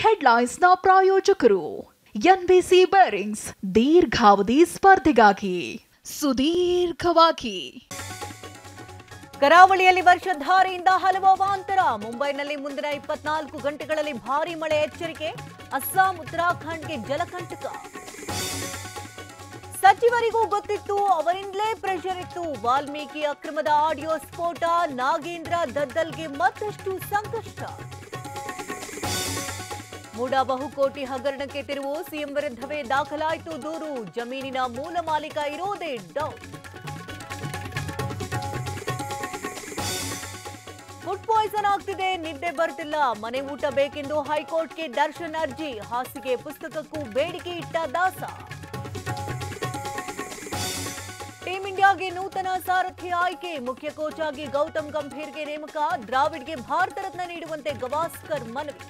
ಹೆಡ್ಲೈನ್ಸ್ನ ಪ್ರಾಯೋಜಕರು NBC bearings ದೀರ್ಘಾವಧಿ ಸ್ಪರ್ಧೆಗಾಗಿ ಸುದೀರ್ಘವಾಗಿ. ಕರಾವಳಿಯಲ್ಲಿ ವರ್ಷಧಾರೆಯಿಂದ ಹಲವು ಅವಾಂತರ. ಮುಂಬೈನಲ್ಲಿ ಮುಂದಿನ 24 ಗಂಟೆಗಳಲ್ಲಿ ಭಾರೀ ಮಳೆ ಎಚ್ಚರಿಕೆ. ಅಸ್ಸಾಂ ಉತ್ತರಾಖಂಡ್ಗೆ ಜಲಕಂಟಕ. ಸಚಿವರಿಗೂ ಗೊತ್ತಿತ್ತು, ಅವರಿಂದಲೇ ಪ್ರೆಷರ್ ಇತ್ತು. ವಾಲ್ಮೀಕಿ ಅಕ್ರಮದ ಆಡಿಯೋ ಸ್ಫೋಟ, ನಾಗೇಂದ್ರ ದದ್ದಲ್ಗೆ ಮತ್ತಷ್ಟು ಸಂಕಷ್ಟ. ಮೂಡಾ ಬಹುಕೋಟಿ ಹಗರಣಕ್ಕೆ ತಿರುವು. ಸಿಎಂ ವಿರುದ್ಧವೇ ದಾಖಲಾಯಿತು ದೂರು. ಜಮೀನಿನ ಮೂಲ ಮಾಲೀಕ ಇರೋದೇ ಡೌಟ್. ಫುಡ್ ಪಾಯ್ಸನ್ ಆಗ್ತಿದೆ, ನಿದ್ದೆ ಬರ್ತಿಲ್ಲ, ಮನೆ ಊಟ ಬೇಕೆಂದು ಹೈಕೋರ್ಟ್ಗೆ ದರ್ಶನ್ ಅರ್ಜಿ. ಹಾಸಿಗೆ ಪುಸ್ತಕಕ್ಕೂ ಬೇಡಿಕೆ ಇಟ್ಟ ದಾಸ. ಟೀಂ ಇಂಡಿಯಾಗೆ ನೂತನ ಸಾರಥಿ ಆಯ್ಕೆ. ಮುಖ್ಯ ಕೋಚ್ ಆಗಿ ಗೌತಮ್ ಗಂಭೀರ್ಗೆ ನೇಮಕ. ದ್ರಾವಿಡ್ಗೆ ಭಾರತ ರತ್ನ ನೀಡುವಂತೆ ಗವಾಸ್ಕರ್ ಮನವಿ.